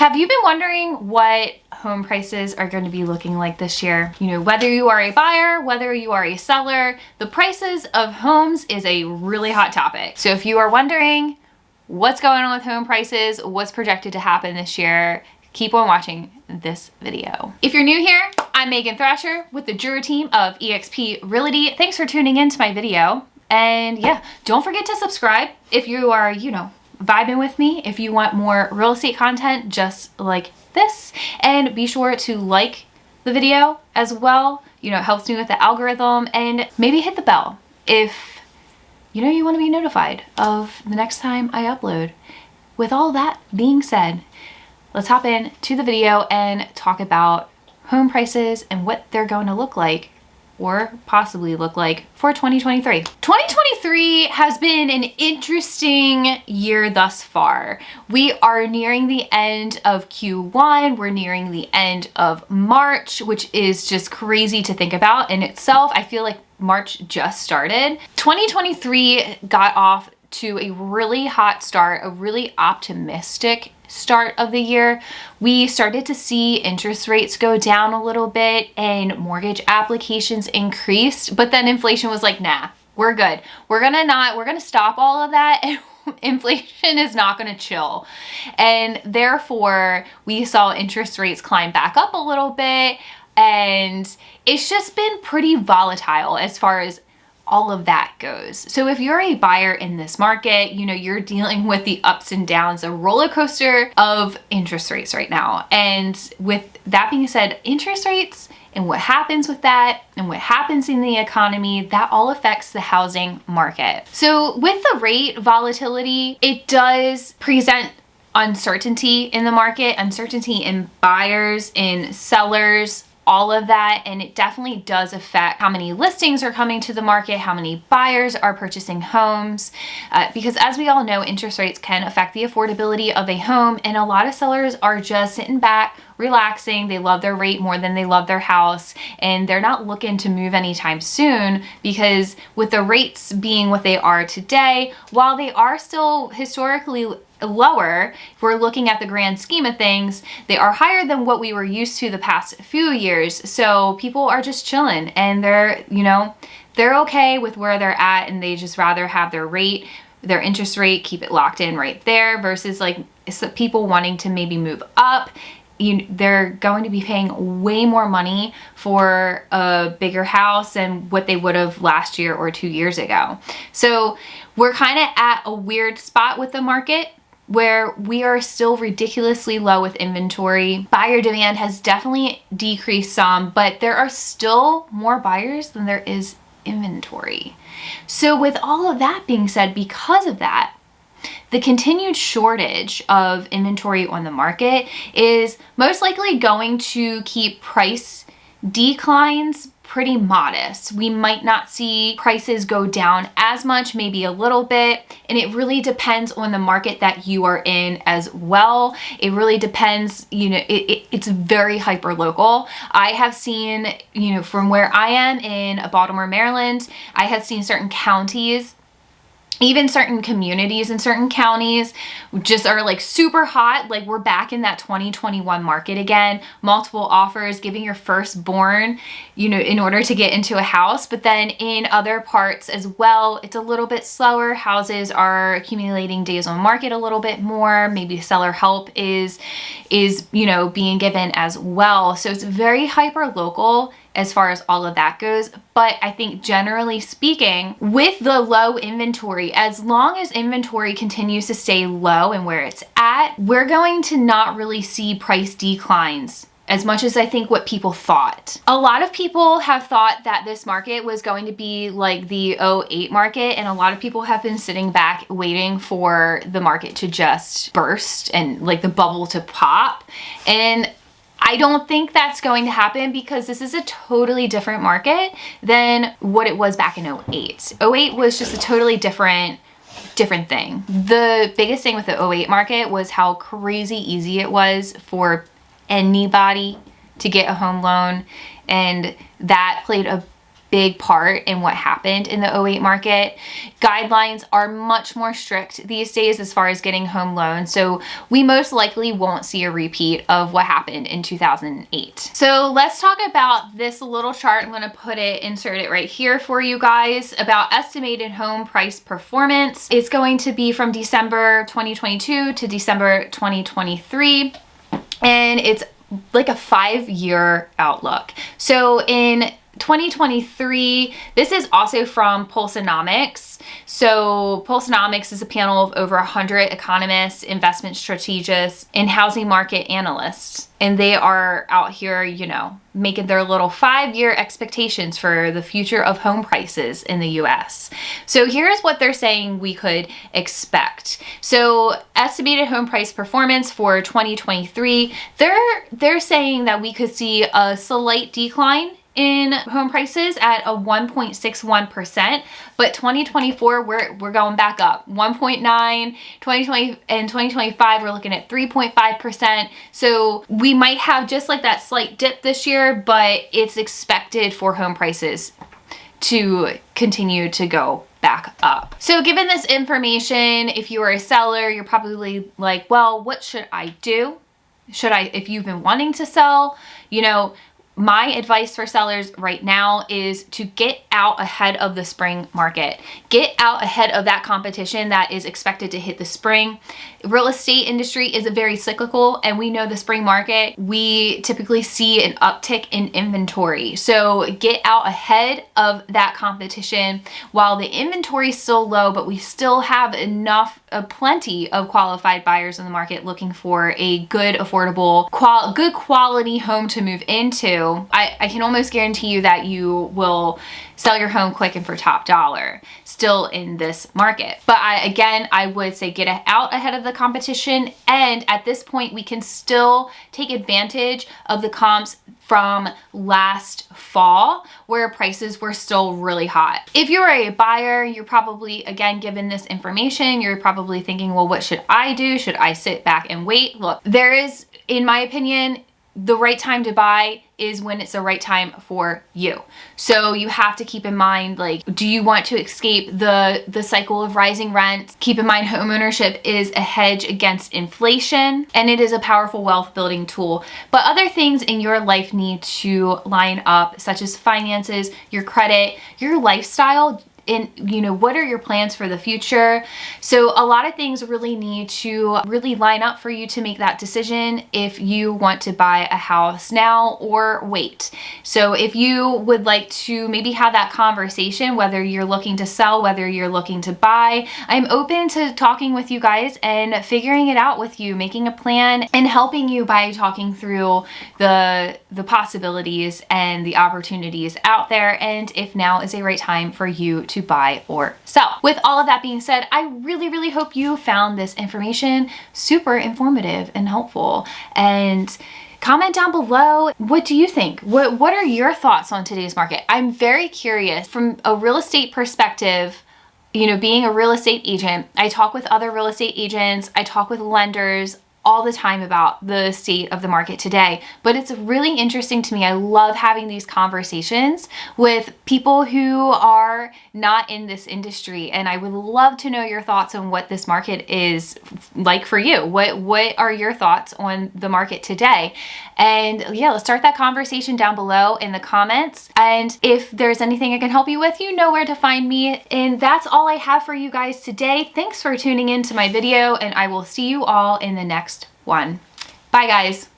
Have you been wondering what home prices are going to be looking like this year? You know, whether you are a buyer, whether you are a seller, the prices of homes is a really hot topic. So if you are wondering what's going on with home prices, what's projected to happen this year, keep on watching this video. If you're new here, I'm Megan Thrasher with the juror team of eXp Realty. Thanks for tuning into my video. And yeah, don't forget to subscribe if you are, vibing with me, if you want more real estate content just like this. And be sure to like the video as well. It helps me with the algorithm, and maybe hit the bell if you want to be notified of the next time I upload. With all that being said, let's hop in to the video and talk about home prices and what they're going to look like or possibly look like for 2023. 2023 has been an interesting year thus far. We are nearing the end of Q1. We're nearing the end of March, which is just crazy to think about in itself. I feel like March just started. 2023 got off to a really hot start, a really optimistic start of the year. We started to see interest rates go down a little bit and mortgage applications increased, but then inflation was like, nah, we're good. We're gonna stop all of that, and inflation is not gonna chill. And therefore we saw interest rates climb back up a little bit, and it's just been pretty volatile as far as all of that goes. So if you're a buyer in this market, you're dealing with the ups and downs, a roller coaster of interest rates right now. And with that being said, interest rates and what happens with that and what happens in the economy, that all affects the housing market. So with the rate volatility, it does present uncertainty in the market, uncertainty in buyers, in sellers, all of that, and it definitely does affect how many listings are coming to the market, how many buyers are purchasing homes, because as we all know, interest rates can affect the affordability of a home, and a lot of sellers are just sitting back, relaxing. They love their rate more than they love their house, and they're not looking to move anytime soon, because with the rates being what they are today, while they are still historically lower, if we're looking at the grand scheme of things, they are higher than what we were used to the past few years. So people are just chilling, and they're okay with where they're at, and they just rather have their interest rate, keep it locked in right there, versus like people wanting to maybe move up. They're going to be paying way more money for a bigger house than what they would have last year or 2 years ago. So we're kind of at a weird spot with the market where we are still ridiculously low with inventory. Buyer demand has definitely decreased some, but there are still more buyers than there is inventory. So with all of that being said, because of that, the continued shortage of inventory on the market is most likely going to keep price declines pretty modest. We might not see prices go down as much, maybe a little bit, and it really depends on the market that you are in as well. It really depends, it's very hyper local. I have seen, from where I am in Baltimore, Maryland, I have seen certain counties, even certain communities in certain counties just are like super hot. Like we're back in that 2021 market again, multiple offers, giving your firstborn, in order to get into a house. But then in other parts as well, it's a little bit slower. Houses are accumulating days on market a little bit more. Maybe seller help is being given as well. So it's very hyper local as far as all of that goes. But I think generally speaking, with the low inventory, as long as inventory continues to stay low and where it's at, we're going to not really see price declines as much as I think what people thought. A lot of people have thought that this market was going to be like the '08 market, and a lot of people have been sitting back waiting for the market to just burst and like the bubble to pop. And I don't think that's going to happen, because this is a totally different market than what it was back in '08. '08 was just a totally different thing. The biggest thing with the '08 market was how crazy easy it was for anybody to get a home loan, and that played a big part in what happened in the '08 market. Guidelines are much more strict these days as far as getting home loans, so we most likely won't see a repeat of what happened in 2008. So let's talk about this little chart. I'm going to insert it right here for you guys about estimated home price performance. It's going to be from December 2022 to December 2023, and it's like a 5-year outlook. So in 2023, this is also from Pulseonomics. So Pulseonomics is a panel of over 100 economists, investment strategists, and housing market analysts. And they are out here, you know, making their little 5-year expectations for the future of home prices in the US. So here's what they're saying we could expect. So estimated home price performance for 2023, they're saying that we could see a slight decline in home prices at a 1.61%, but 2024 we're going back up 1.9. 2020 and 2025 we're looking at 3.5%. So we might have just like that slight dip this year, but it's expected for home prices to continue to go back up. So given this information, if you are a seller, you're probably like, well, what should I do? If you've been wanting to sell, you know, my advice for sellers right now is to get out ahead of the spring market. Get out ahead of that competition that is expected to hit the spring. Real estate industry is very cyclical, and we know the spring market, we typically see an uptick in inventory. So get out ahead of that competition while the inventory is still low, but we still have plenty of qualified buyers in the market looking for a good, affordable, good quality home to move into. I can almost guarantee you that you will sell your home quick and for top dollar still in this market. But I would say get out ahead of the competition, and at this point we can still take advantage of the comps from last fall where prices were still really hot. If you're a buyer, you're probably, again, given this information, you're probably thinking, well, what should I do? Should I sit back and wait? Look, there is, in my opinion, the right time to buy is when it's the right time for you. So you have to keep in mind, like, do you want to escape the cycle of rising rents? Keep in mind, homeownership is a hedge against inflation, and it is a powerful wealth building tool. But other things in your life need to line up, such as finances, your credit, your lifestyle, and what are your plans for the future. So a lot of things really need to really line up for you to make that decision if you want to buy a house now or wait. So if you would like to maybe have that conversation, whether you're looking to sell, whether you're looking to buy, I'm open to talking with you guys and figuring it out with you, making a plan and helping you by talking through the possibilities and the opportunities out there, and if now is a right time for you to buy or sell. With all of that being said, I really, really hope you found this information super informative and helpful. And comment down below, what do you think? What are your thoughts on today's market? I'm very curious from a real estate perspective. Being a real estate agent, I talk with other real estate agents, I talk with lenders all the time about the state of the market today, but it's really interesting to me. I love having these conversations with people who are not in this industry, and I would love to know your thoughts on what this market is like for you. What are your thoughts on the market today? And yeah, let's start that conversation down below in the comments. And if there's anything I can help you with, you know where to find me. And that's all I have for you guys today. Thanks for tuning in to my video, and I will see you all in the next one. Bye, guys.